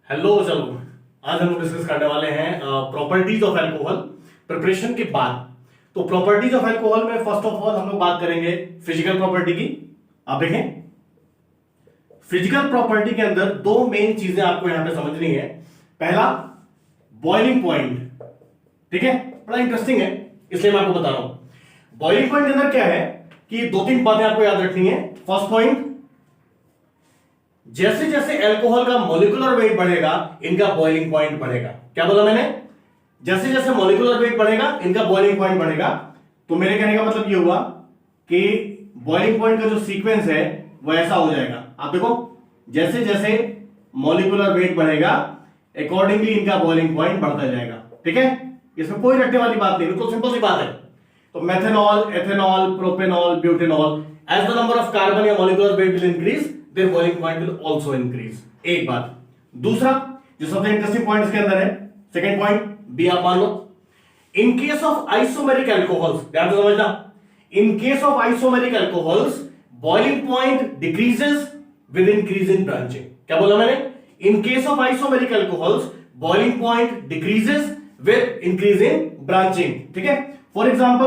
Hello, चलो आज हम लोग डिस्कस करने वाले हैं प्रॉपर्टीज ऑफ अल्कोहल प्रिपरेशन के बाद। तो प्रॉपर्टीज ऑफ अल्कोहल में फर्स्ट ऑफ ऑल हम लोग बात करेंगे फिजिकल प्रॉपर्टी की। आप देखें, फिजिकल प्रॉपर्टी के अंदर दो मेन चीजें आपको यहां पे समझनी है। पहला, बॉइलिंग पॉइंट। ठीक है, बड़ा इंटरेस्टिंग है इसलिए मैं आपको बता रहा हूं। बॉइलिंग पॉइंट के अंदर क्या है कि दो तीन बातें आपको याद रखनी है। फर्स्ट पॉइंट, जैसे जैसे अल्कोहल का मॉलिक्यूलर वेट बढ़ेगा इनका बॉइलिंग पॉइंट बढ़ेगा। क्या बोला मैंने? जैसे जैसे मॉलिक्यूलर वेट बढ़ेगा इनका बॉइलिंग पॉइंट बढ़ेगा। तो मेरे कहने का मतलब ये हुआ कि बॉइलिंग पॉइंट का जो सीक्वेंस है वो ऐसा हो जाएगा। आप देखो, जैसे जैसे मॉलिक्यूलर वेट बढ़ेगा अकॉर्डिंगली इनका बॉइलिंग पॉइंट बढ़ता जाएगा। ठीक है, इसमें कोई रटने वाली बात नहीं, बिल्कुल सिंपल सी बात है। तो methanol, ethanol, propanol, butanol, as the number of carbon या molecular weight will increase their boiling point will also increase। एक बात। दूसरा जो सबसे इंटरेस्टिंग पॉइंट इसके अंदर है, सेकंड पॉइंट बी आप मान लो, in case of isomeric alcohols, ध्यान से समझना, in case of isomeric alcohols boiling point decreases with increase in branching. क्या बोला मैंने? In case of isomeric alcohols boiling point decreases with increase in branching. ठीक है, फॉर एग्जांपल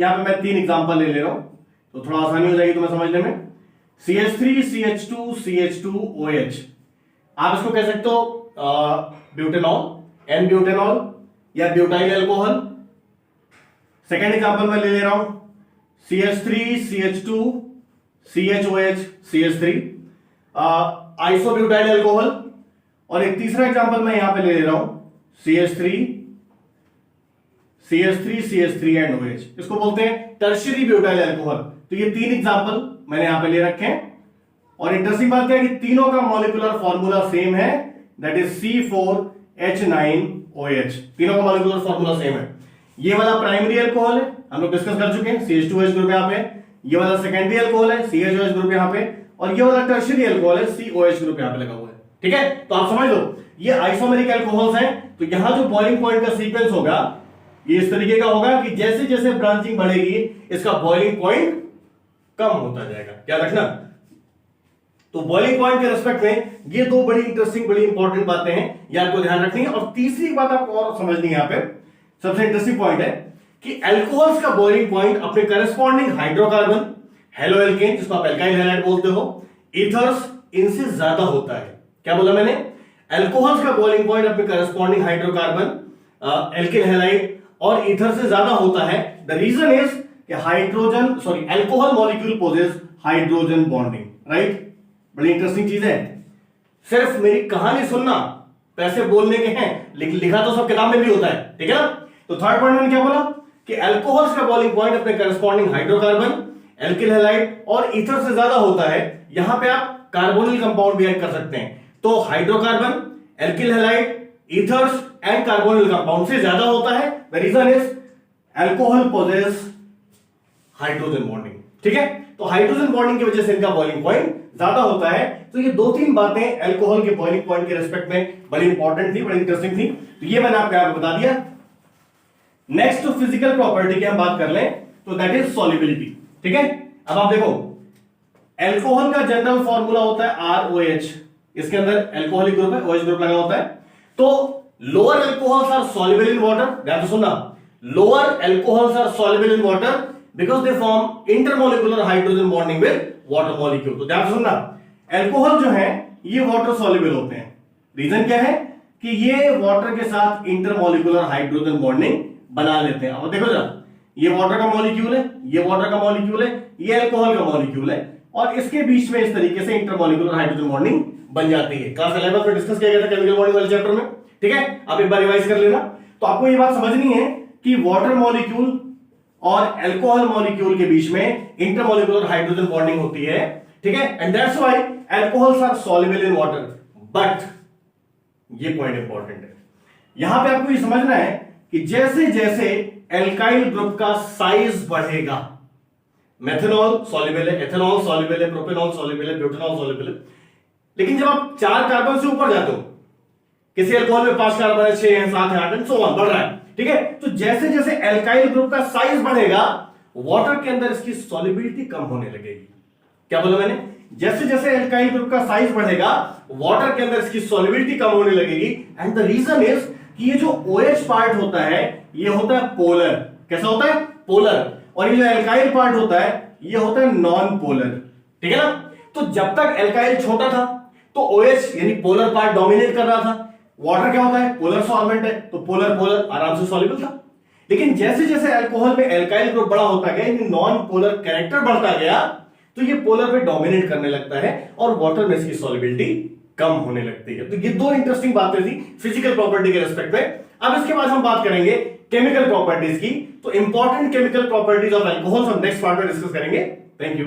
यहां पे मैं तीन एग्जांपल ले रहा हूं तो थोड़ा आसानी हो जाएगी तुम्हें समझने में। CH3, CH2, CH2OH, आप इसको कह सकते हो ब्यूटेनॉल, एन ब्यूटेनॉल या ब्यूटाइल अल्कोहल। सेकेंड एग्जांपल मैं ले रहा हूं CH3, CH2, CHOH, CH3, isobutyl alcohol. और एक तीसरा एग्जांपल मैं यहां पे ले रहा हूं CH3, CH3 एंड OH, इसको बोलते हैं टर्शियरी ब्यूटाइल अल्कोहल। तो ये तीन एग्जांपल मैंने यहां पे ले रखे हैं। और इंटरेस्टिंग बात क्या है कि तीनों का मॉलिक्यूलर फॉर्मूला सेम है, दैट इज C4H9OH। तीनों का मॉलिक्यूलर फॉर्मूला सेम है। ये वाला प्राइमरी अल्कोहल है, हम लोग डिस्कस कर चुके हैं, CH2OH ग्रुप यहां पे। ये वाला सेकेंडरी अल्कोहल है, CHOH ग्रुप यहां पे। और ये वाला टर्शियरी अल्कोहल है, COH ग्रुप यहां पे लगा हुआ है। ठीक है, तो आप समझ लो ये आइसोमेरिक अल्कोहल्स हैं। तो यहां जो बॉइलिंग पॉइंट का सीक्वेंस होगा ये इस तरीके का होगा कि जैसे जैसे ब्रांचिंग बढ़ेगी इसका बॉइलिंग पॉइंट कम होता जाएगा। क्या रखना? तो बॉइलिंग पॉइंट के रेस्पेक्ट में ये दो बड़ी इंटरेस्टिंग, बड़ी इंपॉर्टेंट बातें हैं, ये आपको ध्यान रखनी है। और तीसरी बात आपको और समझनी है, यहां पे सबसे इंटरेस्टिंग पॉइंट है कि अल्कोहल्स का बॉइलिंग पॉइंट अपने करस्पॉन्डिंग हाइड्रोकार्बन, हेलो एल्केन जिसको आप एल्काइल हैलाइड बोलते हो, ईथर्स, इनसे ज्यादा होता है। क्या बोला मैंने? अल्कोहल्स का बॉइलिंग पॉइंट अपने करस्पॉन्डिंग हाइड्रोकार्बन, एल्केन हैलाइड और ईथर से ज्यादा होता है। The reason is alcohol molecule possess hydrogen bonding, right? बड़ी इंटरेस्टिंग चीज है। सिर्फ मेरी कहानी सुनना, पैसे बोलने के हैं, लेकिन लिखा तो सब किताब में भी होता है। ठीक है ना? तो थर्ड पॉइंट मैंने क्या बोला कि अल्कोहल्स का बॉइलिंग पॉइंट अपने करस्पॉन्डिंग हाइड्रोकार्बन, एल्किल हैलाइड और ईथर से ज्यादा होता है। यहां पे आप कार्बोनिल कंपाउंड भी ऐड कर सकते हैं। तो hydrocarbon, alkyl halide, ethers and carbonyl compound से ज्यादा होता है। The reason is alcohol possess hydrogen bonding. ठीक है, तो हाइड्रोजन बॉन्डिंग की वजह से इनका बॉइलिंग पॉइंट ज्यादा होता है। तो ये दो तीन बातें अल्कोहल के बॉइलिंग पॉइंट के रेस्पेक्ट में बड़ी इंपॉर्टेंट थी, बड़ी इंटरेस्टिंग थी। तो ये मैंने आपको बता दिया। नेक्स्ट फिजिकल प्रॉपर्टी की हम बात कर लें तो दैट इज सॉल्युबिलिटी। ठीक है, अब आप देखो अल्कोहल का जनरल फॉर्मूला होता है ROH। इसके अंदर अल्कोहलिक ग्रुप है, OH ग्रुप लगा होता है। तो lower alcohols are soluble in water. ध्यान से सुनना, lower alcohols are soluble in water because they form intermolecular hydrogen bonding with water molecule। तो ध्यान से सुनना, अल्कोहल जो है ये वाटर सॉल्युबल होते हैं। रीजन क्या है कि ये वाटर के साथ इंटरमोलिकुलर हाइड्रोजन बॉन्डिंग बना लेते हैं। अब देखो जरा, ये वाटर का मॉलिक्यूल है, ये वाटर का मॉलिक्यूल है, ये अल्कोहल का मॉलिक्यूल है, और इसके बीच में इस तरीके से इंटरमोलिकुलर हाइड्रोजन बॉन्डिंग बन जाती है। क्लास 11 में डिस्कस किया गया था केमिकल बॉन्डिंग वाले चैप्टर में। ठीक है, आप एक बार रिवाइज कर लेना। तो आपको ये बात समझनी है कि वाटर मॉलिक्यूल और अल्कोहल मॉलिक्यूल के बीच में इंटरमोलिकुलर हाइड्रोजन बॉन्डिंग होती है। ठीक है, and that's why alcohols are soluble in water. But ये पॉइंट इंपॉर्टेंट है, यहां पे आपको ये समझना है कि जैसे जैसे एल्काइल ग्रुप का साइज बढ़ेगा, मेथनॉल सॉल्युबल है, एथेनॉल सॉल्युबल है, प्रोपेनॉल सॉल्युबल है, ब्यूटेनॉल सॉल्युबल है, लेकिन जब आप 4 कार्बन से ऊपर जाते हो, किसी अल्कोहल में 5 कार्बन है, 6 है, 7 है, 8 है, सो ऑन बढ़ रहा है। ठीक है, तो जैसे जैसे एल्काइल ग्रुप का साइज बढ़ेगा वाटर के अंदर इसकी सॉल्युबिलिटी कम होने लगेगी। क्या बोला मैंने? जैसे जैसे एल्काइल ग्रुप का साइज बढ़ेगा वाटर के अंदर इसकी सॉल्युबिलिटी कम होने लगेगी। एंड द रीजन इज कि ये जो OH पार्ट होता है ये होता है पोलर। कैसा होता है? पोलर। और ये जो एल्काइल पार्ट होता है ये होता है नॉन पोलर। ठीक है ना? तो जब तक एल्काइल छोटा था तो OH यानी पोलर पार्ट डोमिनेट कर रहा था। वाटर क्या होता है? पोलर सॉल्वेंट है, तो पोलर पोलर आराम से सॉल्युबल था। लेकिन जैसे जैसे अल्कोहल में एल्काइल ग्रुप बड़ा होता गया, यानी नॉन पोलर कैरेक्टर बढ़ता गया, तो ये पोलर पे डोमिनेट करने लगता है और वाटर में इसकी सॉल्युबिलिटी कम होने लगती है। तो ये दो इंटरेस्टिंग बातें थी फिजिकल प्रॉपर्टी के रिस्पेक्ट में। अब इसके बाद हम बात करेंगे केमिकल प्रॉपर्टीज की। तो important chemical properties of alcohol हम नेक्स्ट पार्ट में डिस्कस करेंगे। Thank you.